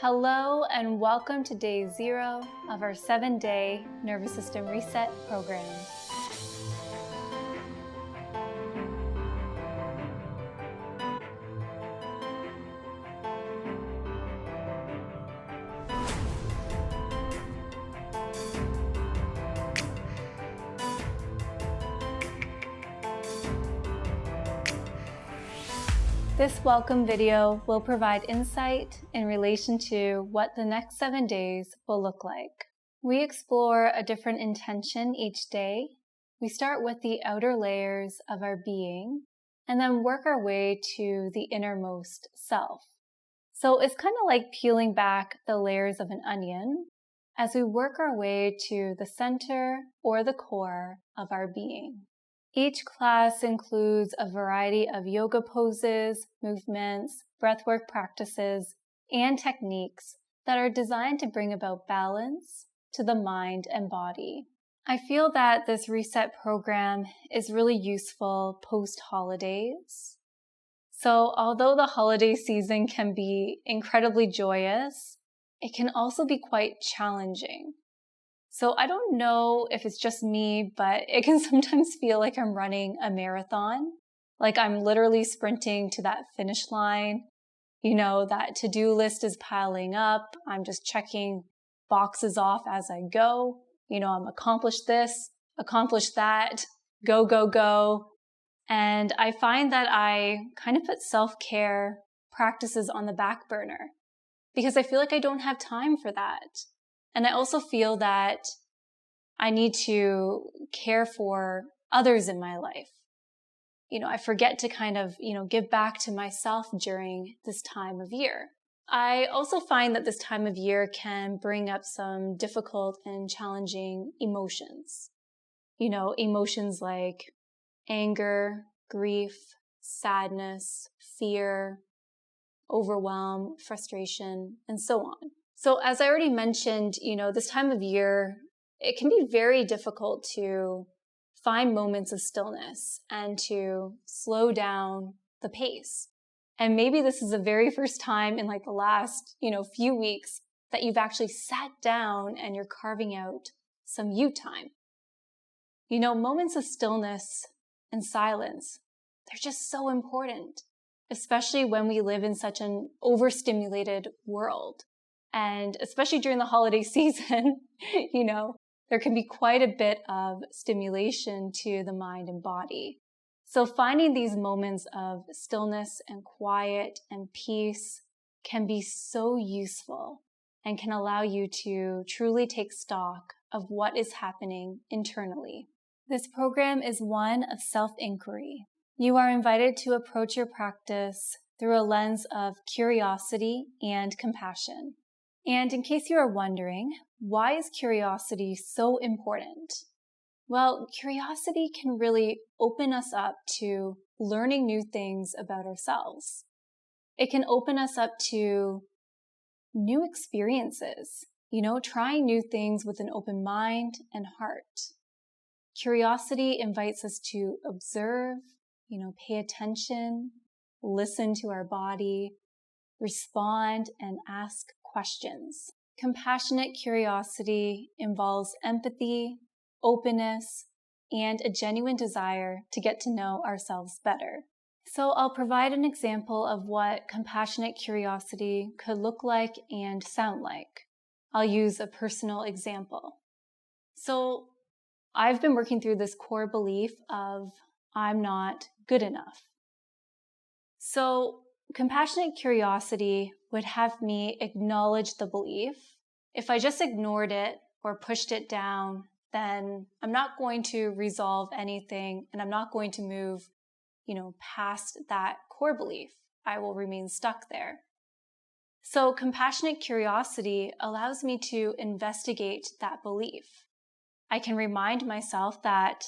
Hello and welcome to day 0 of our 7-day nervous system reset program. This welcome video will provide insight in relation to what the next 7 days will look like. We explore a different intention each day. We start with the outer layers of our being and then work our way to the innermost self. So it's kind of like peeling back the layers of an onion as we work our way to the center or the core of our being. Each class includes a variety of yoga poses, movements, breathwork practices, and techniques that are designed to bring about balance to the mind and body. I feel that this reset program is really useful post-holidays. So although the holiday season can be incredibly joyous, it can also be quite challenging. So I don't know if it's just me, but it can sometimes feel like I'm running a marathon, like I'm literally sprinting to that finish line. You know, that to-do list is piling up. I'm just checking boxes off as I go. You know, I'm accomplished this, accomplished that, go, go, go. And I find that I kind of put self-care practices on the back burner because I feel like I don't have time for that. And I also feel that I need to care for others in my life. You know, I forget to kind of, give back to myself during this time of year. I also find that this time of year can bring up some difficult and challenging emotions. You know, emotions like anger, grief, sadness, fear, overwhelm, frustration, and so on. So as I already mentioned, this time of year, it can be very difficult to find moments of stillness and to slow down the pace. And maybe this is the very first time in the last, few weeks that you've actually sat down and you're carving out some you time. Moments of stillness and silence, they're just so important, especially when we live in such an overstimulated world. And especially during the holiday season, there can be quite a bit of stimulation to the mind and body. So finding these moments of stillness and quiet and peace can be so useful and can allow you to truly take stock of what is happening internally. This program is one of self-inquiry. You are invited to approach your practice through a lens of curiosity and compassion. And in case you are wondering, why is curiosity so important? Well, curiosity can really open us up to learning new things about ourselves. It can open us up to new experiences, trying new things with an open mind and heart. Curiosity invites us to observe, pay attention, listen to our body, respond, and ask questions. Compassionate curiosity involves empathy, openness, and a genuine desire to get to know ourselves better. So I'll provide an example of what compassionate curiosity could look like and sound like. I'll use a personal example. So I've been working through this core belief of I'm not good enough. So compassionate curiosity would have me acknowledge the belief. If I just ignored it or pushed it down, then I'm not going to resolve anything and I'm not going to move, past that core belief. I will remain stuck there. So compassionate curiosity allows me to investigate that belief. I can remind myself that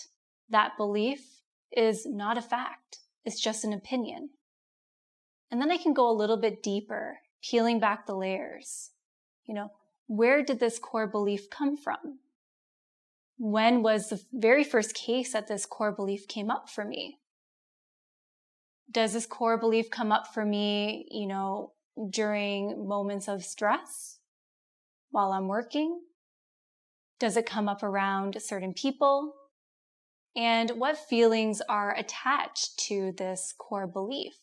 that belief is not a fact. It's just an opinion. And then I can go a little bit deeper, peeling back the layers. Where did this core belief come from? When was the very first case that this core belief came up for me? Does this core belief come up for me, during moments of stress while I'm working? Does it come up around certain people? And what feelings are attached to this core belief?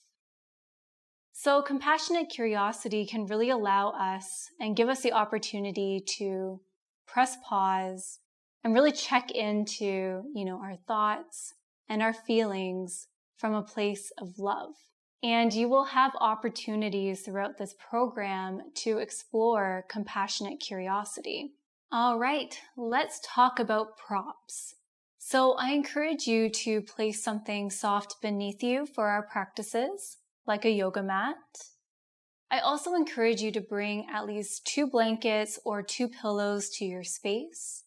So compassionate curiosity can really allow us and give us the opportunity to press pause and really check into, our thoughts and our feelings from a place of love. And you will have opportunities throughout this program to explore compassionate curiosity. All right, let's talk about props. So I encourage you to place something soft beneath you for our practices, like a yoga mat. I also encourage you to bring at least 2 blankets or 2 pillows to your space.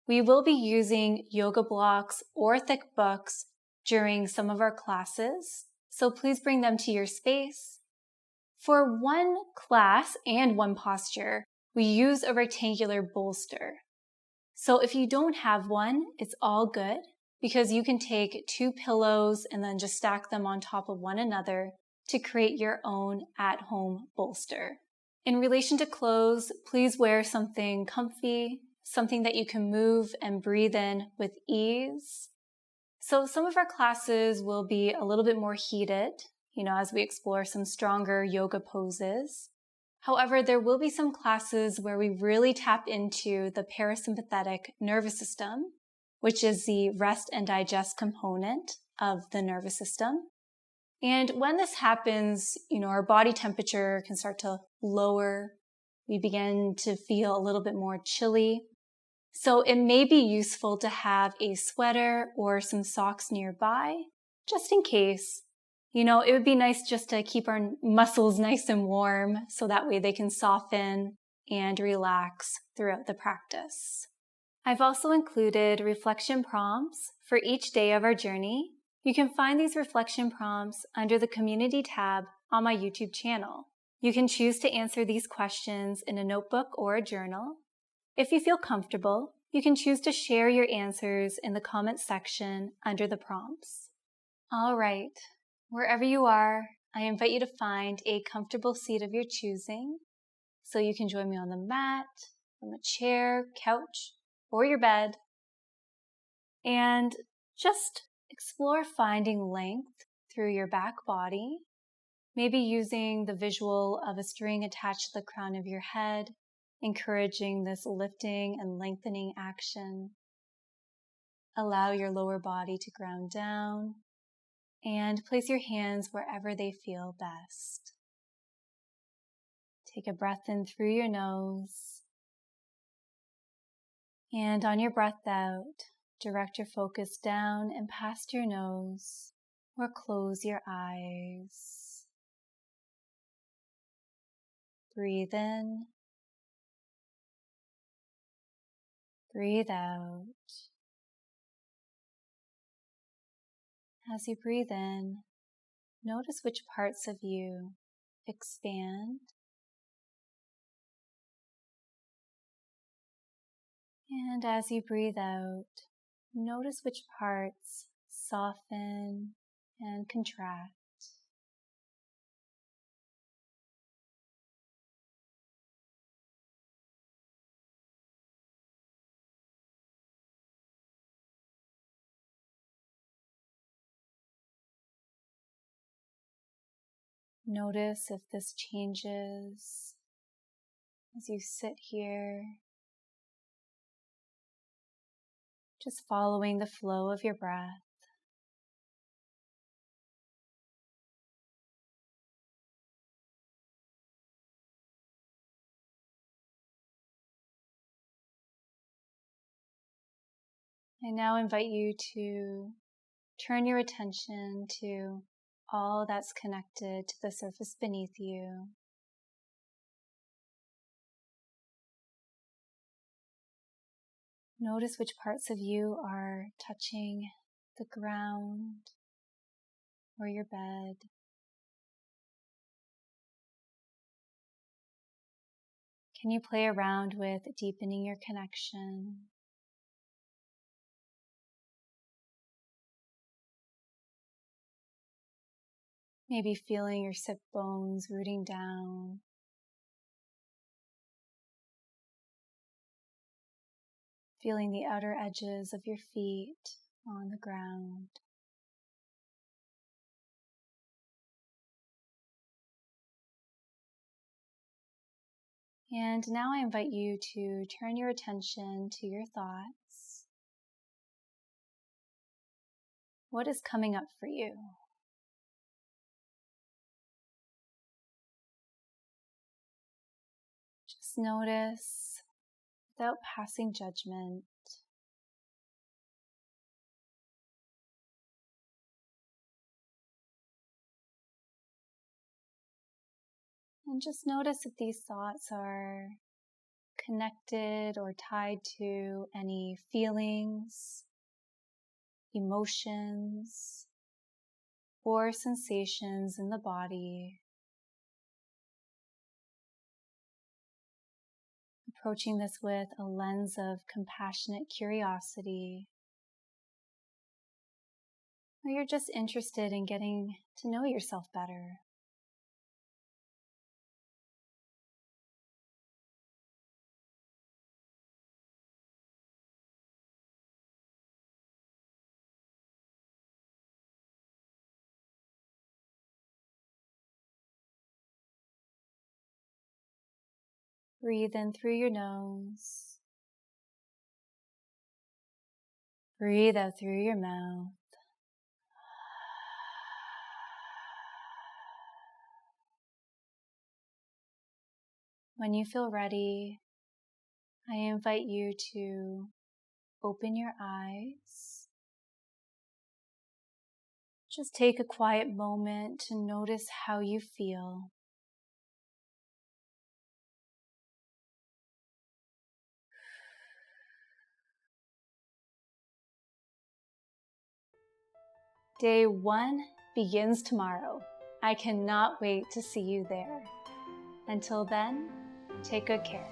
We will be using yoga blocks or thick books during some of our classes, so please bring them to your space. For one class and one posture, we use a rectangular bolster. So if you don't have one, it's all good because you can take 2 pillows and then just stack them on top of one another to create your own at-home bolster. In relation to clothes, please wear something comfy, something that you can move and breathe in with ease. So some of our classes will be a little bit more heated, as we explore some stronger yoga poses. However, there will be some classes where we really tap into the parasympathetic nervous system, which is the rest and digest component of the nervous system. And when this happens, our body temperature can start to lower. We begin to feel a little bit more chilly. So it may be useful to have a sweater or some socks nearby, just in case. It would be nice just to keep our muscles nice and warm so that way they can soften and relax throughout the practice. I've also included reflection prompts for each day of our journey. You can find these reflection prompts under the Community tab on my YouTube channel. You can choose to answer these questions in a notebook or a journal. If you feel comfortable, you can choose to share your answers in the comments section under the prompts. All right, wherever you are, I invite you to find a comfortable seat of your choosing. So you can join me on the mat, from a chair, couch, or your bed. And just explore finding length through your back body, maybe using the visual of a string attached to the crown of your head, encouraging this lifting and lengthening action. Allow your lower body to ground down and place your hands wherever they feel best. Take a breath in through your nose, and on your breath out, direct your focus down and past your nose, or close your eyes. Breathe in. Breathe out. As you breathe in, notice which parts of you expand, and as you breathe out, notice which parts soften and contract. Notice if this changes as you sit here, just following the flow of your breath. I now invite you to turn your attention to all that's connected to the surface beneath you. Notice which parts of you are touching the ground or your bed. Can you play around with deepening your connection? Maybe feeling your sit bones rooting down. Feeling the outer edges of your feet on the ground. And now I invite you to turn your attention to your thoughts. What is coming up for you? Just notice without passing judgment. And just notice if these thoughts are connected or tied to any feelings, emotions, or sensations in the body. Approaching this with a lens of compassionate curiosity, or you're just interested in getting to know yourself better. Breathe in through your nose. Breathe out through your mouth. When you feel ready, I invite you to open your eyes. Just take a quiet moment to notice how you feel. Day 1 begins tomorrow. I cannot wait to see you there. Until then, take good care.